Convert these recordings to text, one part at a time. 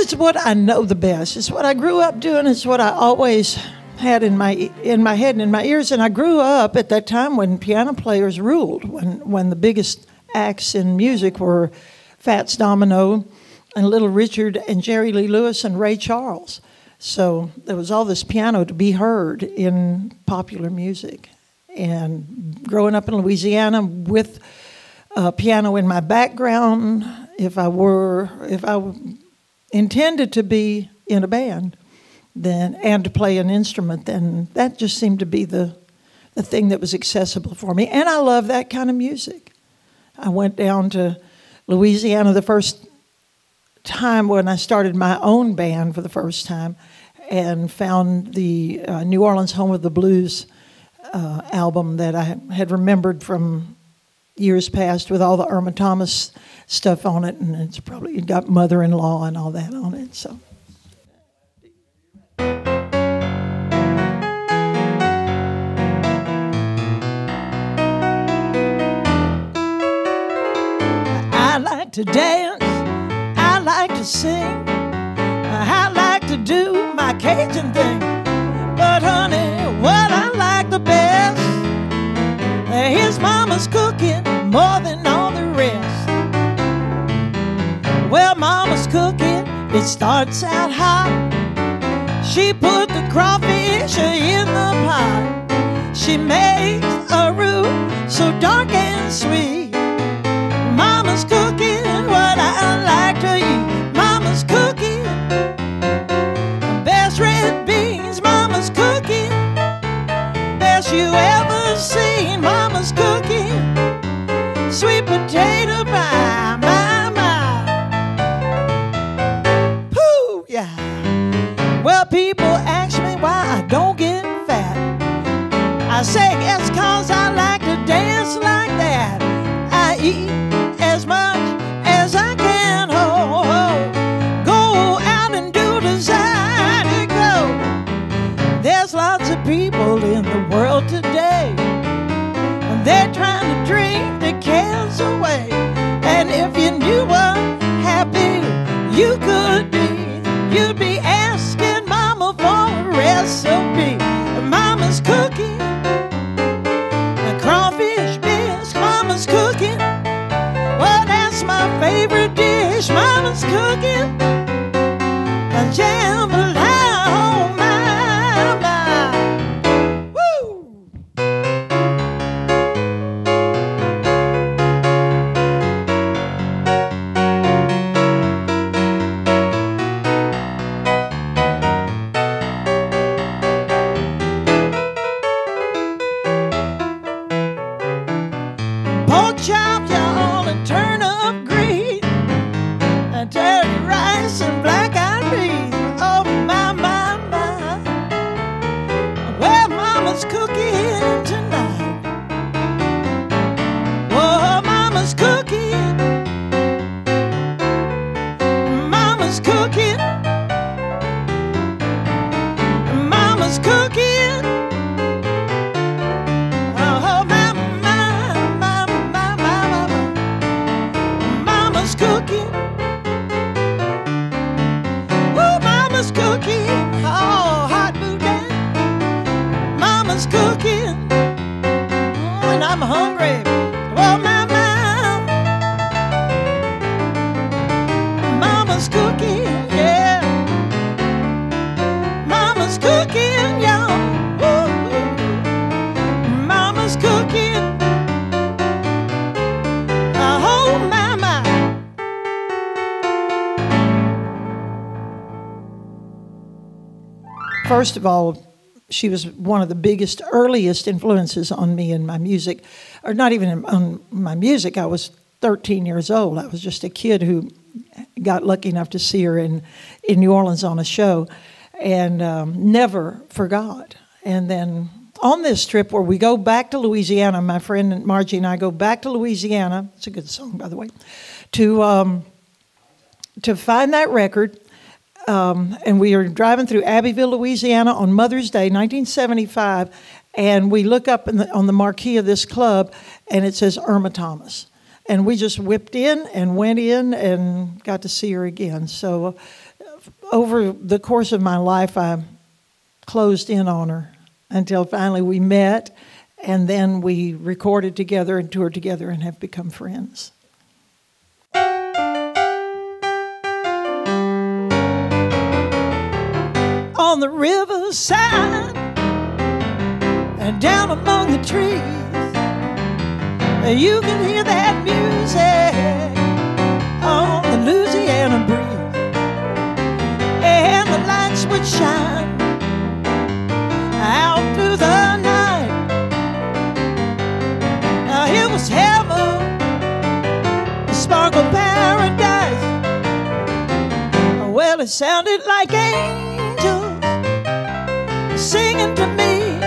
it's what I know the best. It's what I grew up doing. It's what I always had in my head and in my ears. And I grew up at that time when piano players ruled, when the biggest acts in music were Fats Domino and Little Richard and Jerry Lee Lewis and Ray Charles. So there was all this piano to be heard in popular music. And growing up in Louisiana with piano in my background, if I intended to be in a band and to play an instrument, then that just seemed to be the thing that was accessible for me. And I love that kind of music. I went down to Louisiana the first time when I started my own band for the first time and found the New Orleans Home of the Blues album that I had remembered from years past with all the Irma Thomas stuff on it, and it's probably got Mother-in-Law and all that on it. So I like to dance, I like to sing, I like to do my Cajun thing. But honey, what I like the best, his mama's cooking more than all the rest. Well, mama's cooking, it starts out hot. She put the crawfish in the pot. She makes a roux so dark and sweet. Mama's cooking what I like to eat. Mama's cooking best red beans. Mama's cooking best you ever seen. Mama's cooking sweet potato pie. My. Pooh, yeah. Well, people ask me why I don't get fat. I say it's 'cause I like to dance like that. I eat as much as I can hold. Go out and do desire to go. There's lots of people in the world today, and they're trying to drink their cares away. And if you knew what happy you could be, you'd be asking Mama for a recipe. Mama's cooking a crawfish bisque. Mama's cooking, well, that's my favorite dish. Mama's cooking a jambalaya. Oh, my. Woo! Pork chop, y'all, and turnip green, and dirty rice and black-eyed peas. Oh, my. Well, Mama's cooking tonight. Oh, Mama's cooking. Mama's cooking. Mama's cooking. Oh, my. Mama's cooking. Oh, Mama's cooking. Oh, hot boudin. Mama's cooking. And I'm hungry. Oh, my. Mama's cooking, yeah. Mama's cooking, y'all. Ooh. Mama's cooking. Oh, my. First of all, she was one of the biggest, earliest influences on me in my music. Or not even on my music. I was 13 years old. I was just a kid who got lucky enough to see her in New Orleans on a show and never forgot. And then on this trip where we go back to Louisiana, my friend Margie and I go back to Louisiana. It's a good song, by the way, to find that record. And we are driving through Abbeville, Louisiana on Mother's Day, 1975, and we look up on the marquee of this club, and it says Irma Thomas. And we just whipped in and went in and got to see her again. So over the course of my life, I closed in on her until finally we met, and then we recorded together and toured together and have become friends. On the riverside and down among the trees, you can hear that music on the Louisiana breeze, and the lights would shine out through the night. It was heaven, a sparkle paradise. Well, it sounded like angels singing to me.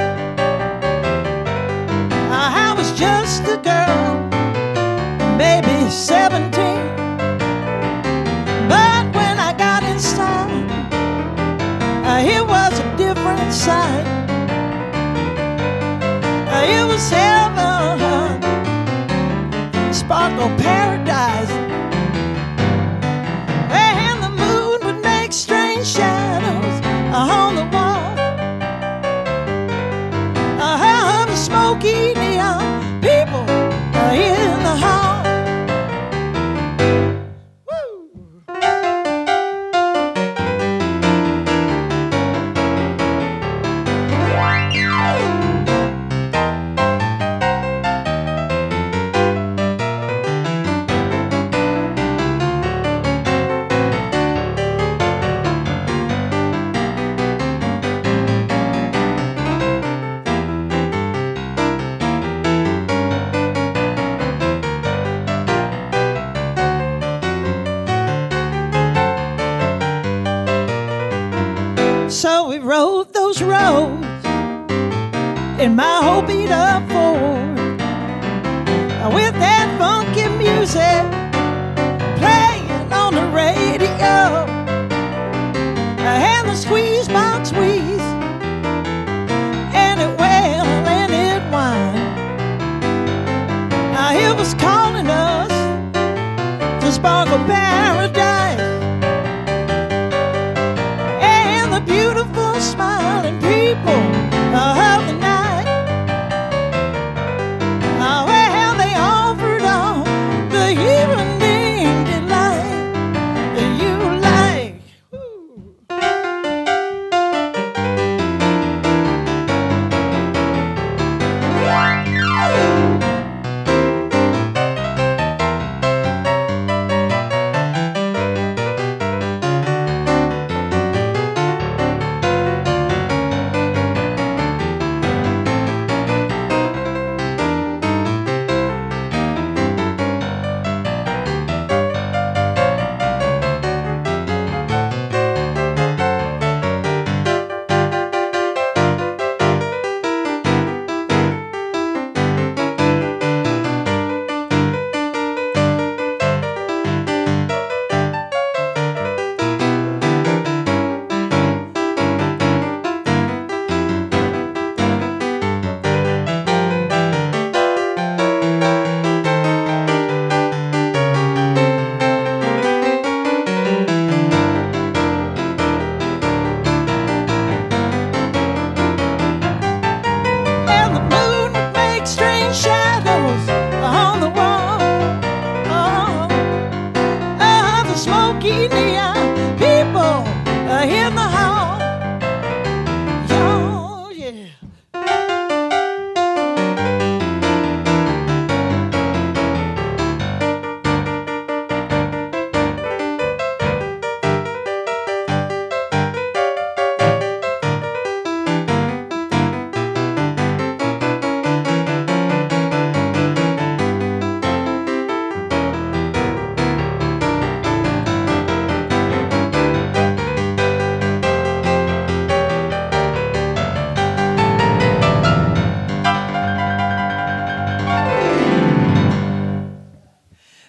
I was just a girl, maybe 17, but when I got inside, it was a different sight. It was heaven, sparkle paradise, and the moon would make strange shadows on the wall. The smoky neon people in the hall. Woo. So we rode those roads in my old beat-up Ford, with that funky music playing on the radio, and the squeeze box wheeze, and it wail and it whine. It was calling us to sparkle paradise. Beautiful smiling people of the night, well, they offered all the evening delight that you like.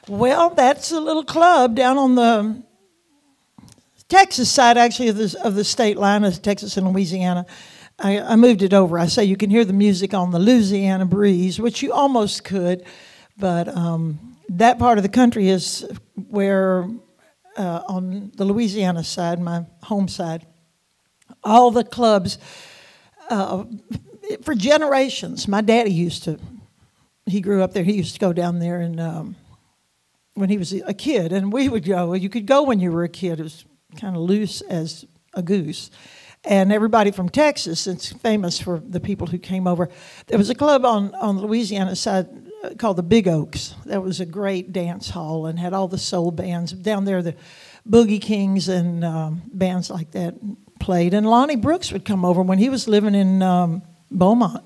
Well, that's a little club down on the Texas side, actually, of the state line of Texas and Louisiana. I moved it over. I say you can hear the music on the Louisiana breeze, which you almost could, but that part of the country is where on the Louisiana side, my home side. All the clubs, for generations, my daddy he grew up there, he used to go down there and when he was a kid, and we would go. You could go when you were a kid. It was kind of loose as a goose. And everybody from Texas, it's famous for the people who came over. There was a club on the Louisiana side called the Big Oaks. That was a great dance hall and had all the soul bands. Down there, the Boogie Kings and bands like that played. And Lonnie Brooks would come over when he was living in Beaumont,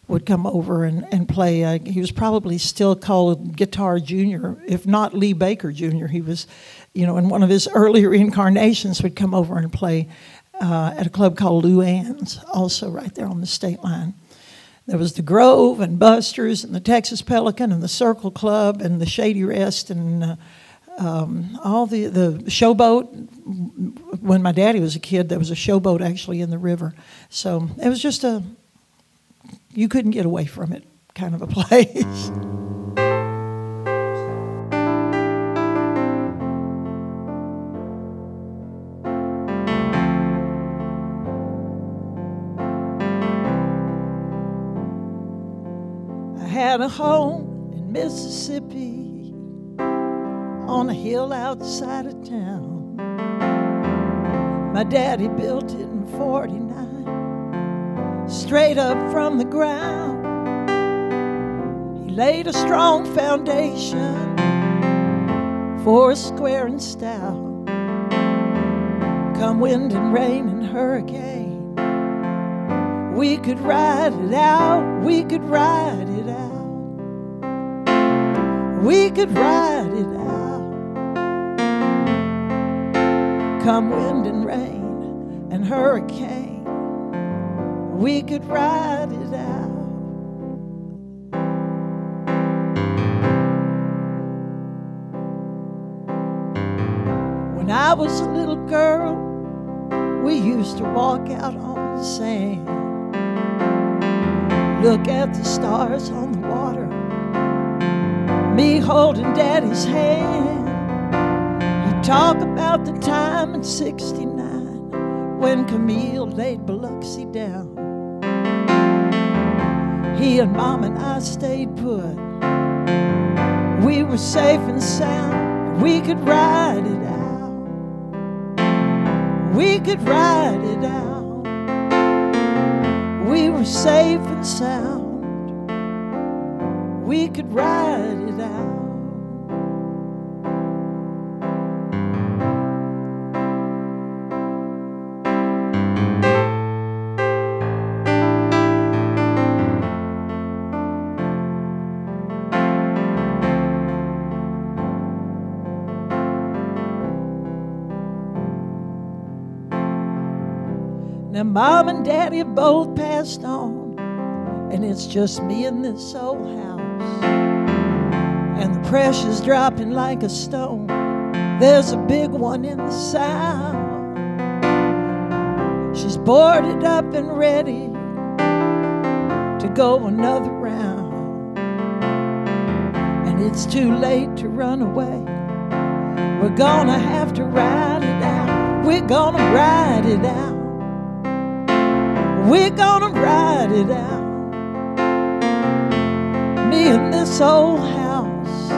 would come over and play. He was probably still called Guitar Junior, if not Lee Baker Jr. He was, in one of his earlier incarnations would come over and play at a club called Luann's, also right there on the state line. There was the Grove and Buster's and the Texas Pelican and the Circle Club and the Shady Rest and all the showboat. When my daddy was a kid, there was a showboat actually in the river. So it was just you couldn't get away from it kind of a place. Had a home in Mississippi on a hill outside of town. My daddy built it in 49, straight up from the ground. He laid a strong foundation for a square and stout. Come wind and rain and hurricane, we could ride it out, we could ride it out. We could ride it out. Come wind and rain and hurricane, we could ride it out. When I was a little girl, we used to walk out on the sand, look at the stars on the water, me holding Daddy's hand. He'd talk about the time in '69 when Camille laid Biloxi down. He and Mom and I stayed put. We were safe and sound. We could ride it out. We could ride it out. We were safe and sound. We could ride it out. Now Mom and Daddy have both passed on, and it's just me in this old house. And the pressure's dropping like a stone. There's a big one in the south. She's boarded up and ready to go another round. And it's too late to run away. We're gonna have to ride it out. We're gonna ride it out. We're gonna ride it out. Me in this old house,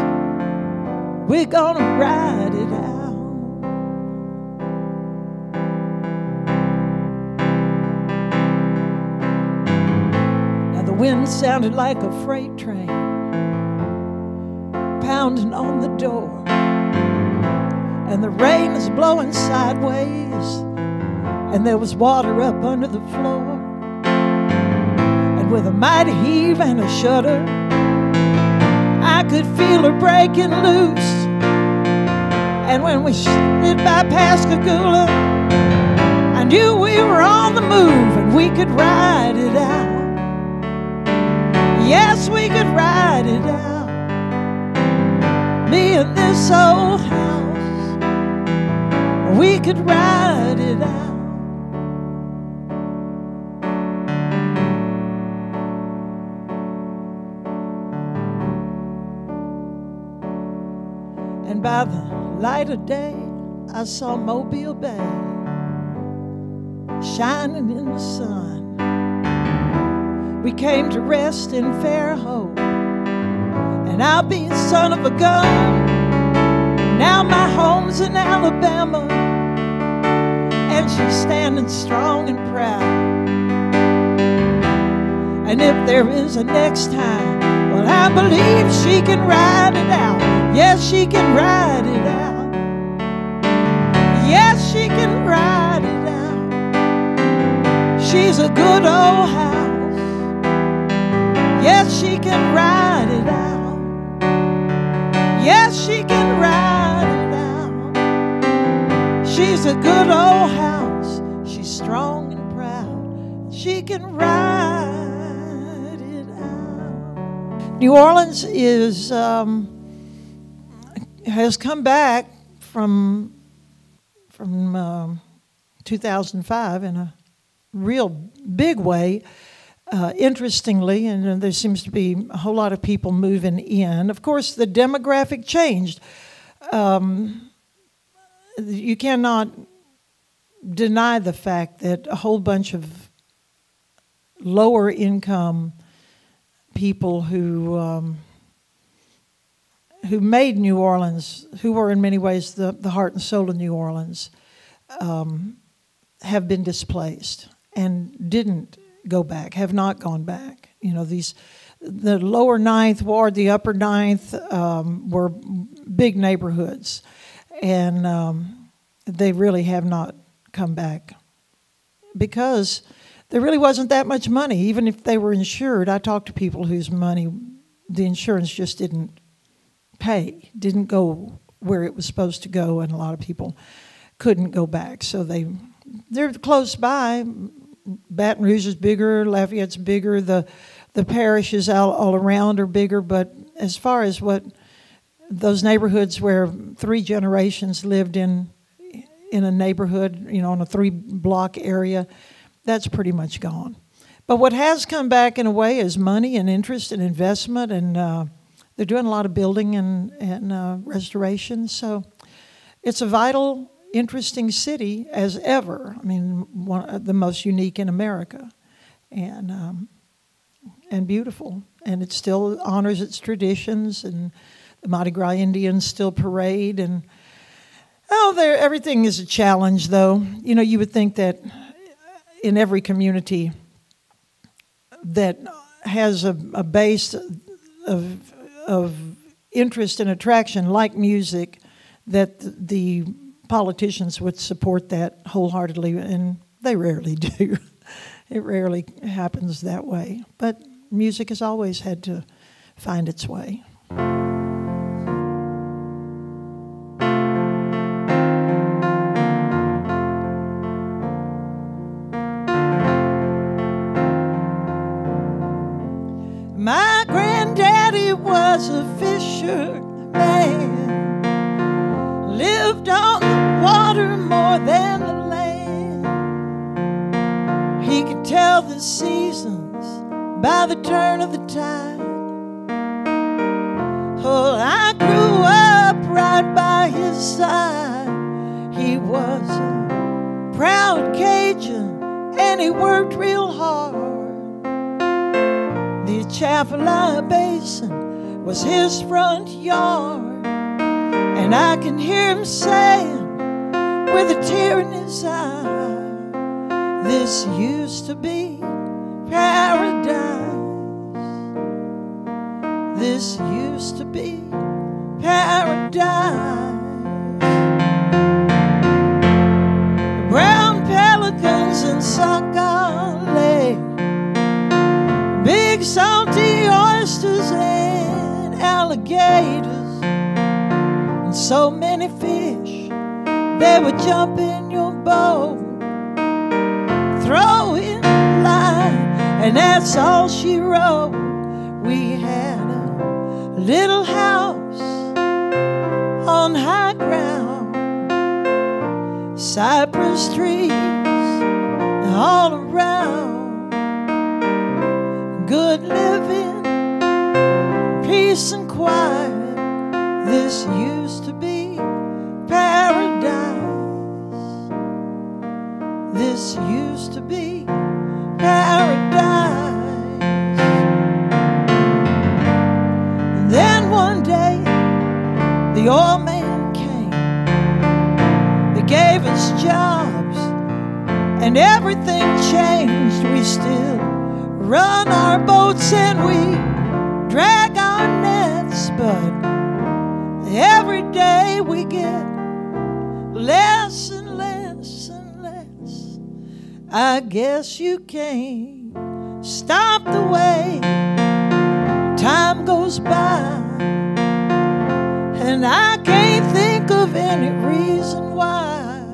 we're gonna ride it out. Now the wind sounded like a freight train pounding on the door, and the rain is blowing sideways, and there was water up under the floor. And with a mighty heave and a shudder, I could feel her breaking loose. And when we slid by Pascagoula, I knew we were on the move, and we could ride it out. Yes, we could ride it out. Me in this old house, we could ride it out. And by the light of day, I saw Mobile Bay shining in the sun. We came to rest in fair hope, and I'll be a son of a gun. Now my home's in Alabama, and she's standing strong and proud. And if there is a next time, well, I believe she can ride it out. Yes, she can ride it out. Yes, she can ride it out. She's a good old house. Yes, she can ride it out. Yes, she can ride it out. She's a good old house. She's strong and proud. She can ride it out. New Orleans has come back from 2005 in a real big way, interestingly, and there seems to be a whole lot of people moving in. Of course, the demographic changed. You cannot deny the fact that a whole bunch of lower income people who made New Orleans, who were in many ways the heart and soul of New Orleans, have been displaced and didn't go back, have not gone back. You know, the lower Ninth Ward, the upper Ninth were big neighborhoods, and they really have not come back because there really wasn't that much money. Even if they were insured, I talked to people whose money, the insurance just didn't pay, didn't go where it was supposed to go, and a lot of people couldn't go back. So they're close by. Baton Rouge is bigger, Lafayette's bigger, the parishes all around are bigger, but as far as what those neighborhoods where 3 generations lived in a neighborhood, you know, in a 3-block area, that's pretty much gone. But what has come back in a way is money and interest and investment, and they're doing a lot of building and restoration. So it's a vital, interesting city as ever. I mean, one of the most unique in America, and beautiful. And it still honors its traditions, and the Mardi Gras Indians still parade. And everything is a challenge, though. You know, you would think that in every community that has a base of interest and attraction like music, that the politicians would support that wholeheartedly, and they rarely do. It rarely happens that way. But music has always had to find its way. My granddaddy was a fisherman, lived on the water more than the land. He could tell the seasons by the turn of the tide. Oh, I grew up right by his side. He was a proud Cajun, and he worked real hard. The Atchafalaya Basin was his front yard, and I can hear him saying with a tear in his eye, this used to be paradise. This used to be paradise. Brown pelicans and Saca Lake, big salty oysters and alligators, and so many fish, they would jump in your boat, throw in the line, and that's all she wrote. We had a little house on high ground, cypress trees all around, good living, peace and quiet. This used to be paradise. This used to be paradise. And then one day, the oil man came. They gave us jobs, and everything changed. We still run our boats and we drag our nets, but every day we get less and less and less. I guess you can't stop the way time goes by, and I can't think of any reason why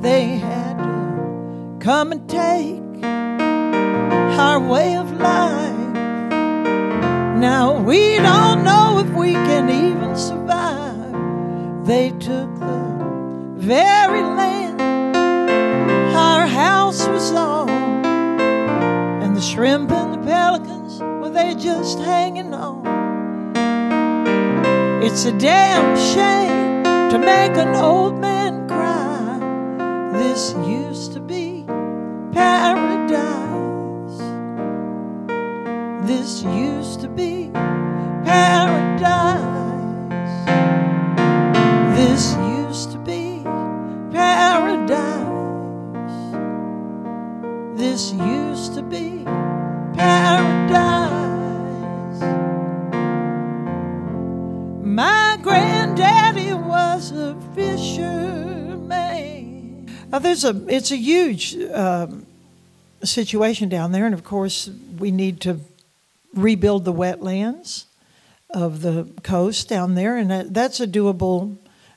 they had to come and take our way of life. Now we don't know if we can even survive. They took the very land our house was on, and the shrimp and the pelicans, well, they're just hanging on. It's a damn shame to make an old man cry. This used to be paradise. This used to be paradise. This used to be paradise. This used to be paradise. My granddaddy was a fisherman. Now it's a huge situation down there, and of course we need to rebuild the wetlands of the coast down there, and that's a doable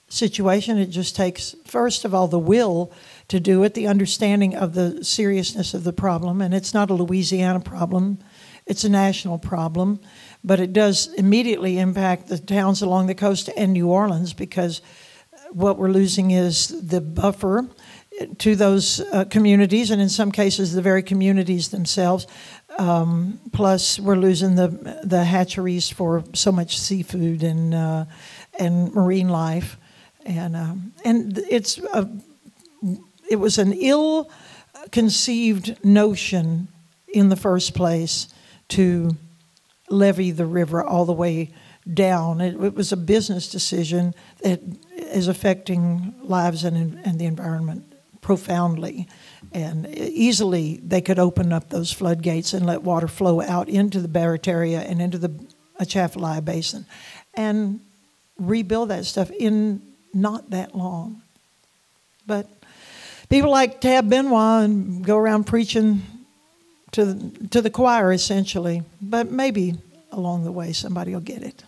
situation. It just takes, first of all, the will to do it, the understanding of the seriousness of the problem, and it's not a Louisiana problem, it's a national problem, but it does immediately impact the towns along the coast and New Orleans, because what we're losing is the buffer to those communities, and in some cases the very communities themselves. Plus, we're losing the hatcheries for so much seafood and marine life, and it was an ill-conceived notion in the first place to levee the river all the way down. It was a business decision that is affecting lives and the environment profoundly. And easily they could open up those floodgates and let water flow out into the Barataria and into the Atchafalaya Basin and rebuild that stuff in not that long. But people like Tab Benoit and go around preaching to the choir, essentially. But maybe along the way somebody will get it.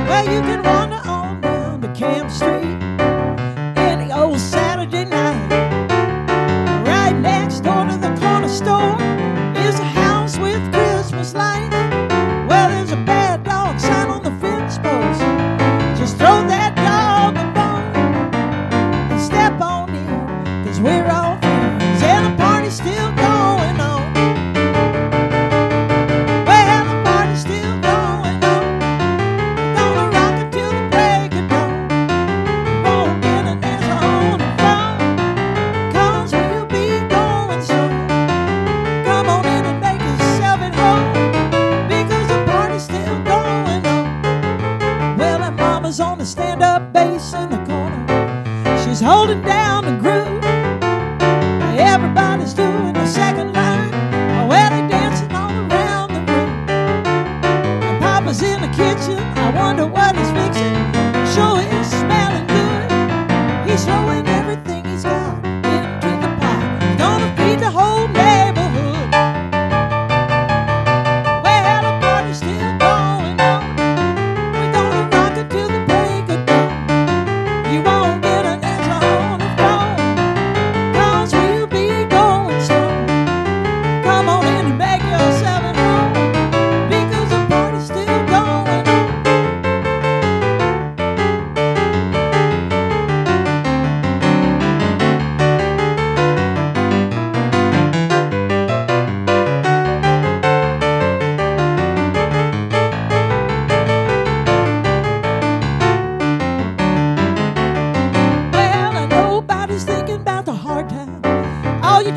Well, you can wander on down to Camp Street any old Saturday night. Right next door to the corner store is a house with Christmas lights. Well, there's a bad dog sign on the fence post. Just throw that dog a bone and step on in, 'cause we're all friends and the party's still going on. Well, the party's still going on. We're gonna rock it till the break of dawn. Won't get an answer on the phone, 'cause we'll be going soon. Come on in and make yourself at home, because the party's still going on. Well, and mama's on the stand-up bass in the corner. She's holding down the groove. Everybody's doing the second line. Well, they're dancing all around the room. And Papa's in the kitchen. I wonder what he's fixing. Sure, it's smelling good. He's throwing everything he's got into the pot. He's gonna feed the whole neighborhood. Well, the party's still going on. We're gonna rock it till the break of dawn. You won't get an answer on the phone, 'cause we'll be going strong. Come on in and make yourself at home, because the party's still going on.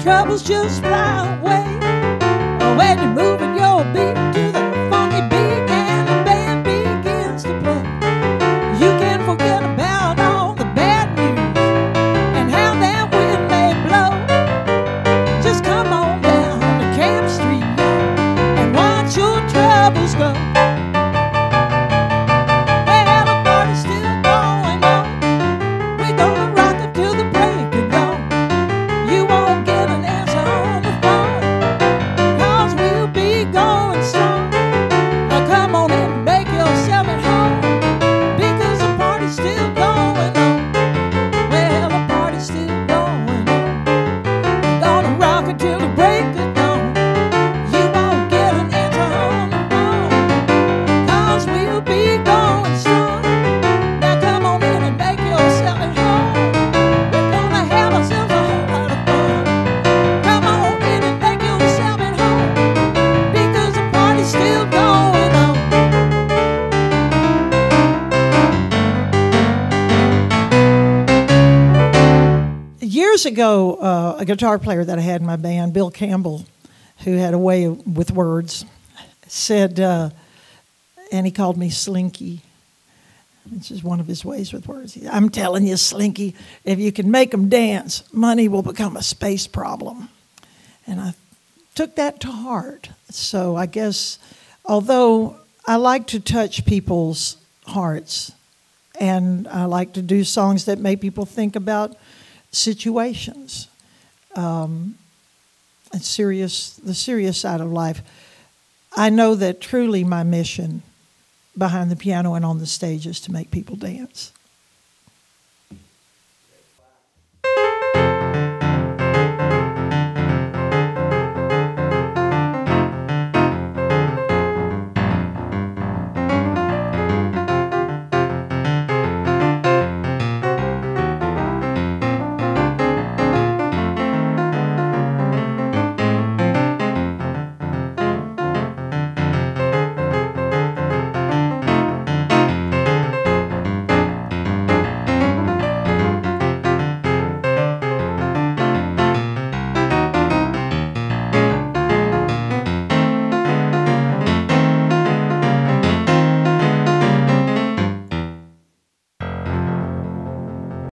troubles just fly away. When you're moving your beat to the funky beat and the band begins to play, you can forget about all the bad news and how that wind may blow. Just come on down to Camp Street and watch your troubles go. Well, the party's still going on. We're gonna rock it till the break of dawn. You won't get an answer on the phone, 'cause we'll be going strong. Now come on in and make yourself at home, because the party's still going on. Well, the party's still going on. We're gonna rock it till the break of dawn. You won't get an answer on the phone, 'cause we'll be going strong. Now come on in and make yourself at home. We're gonna have ourselves a whole lot of fun. Come on in and make yourself at home, because the party's still going on. Years ago, a guitar player that I had in my band, Bill Campbell, who had a way with words, said, and he called me Slinky. This is one of his ways with words. I'm telling you, Slinky, if you can make them dance, money will become a space problem. And I took that to heart. So I guess, although I like to touch people's hearts, and I like to do songs that make people think about situations, and the serious side of life, I know that truly my mission behind the piano and on the stage is to make people dance.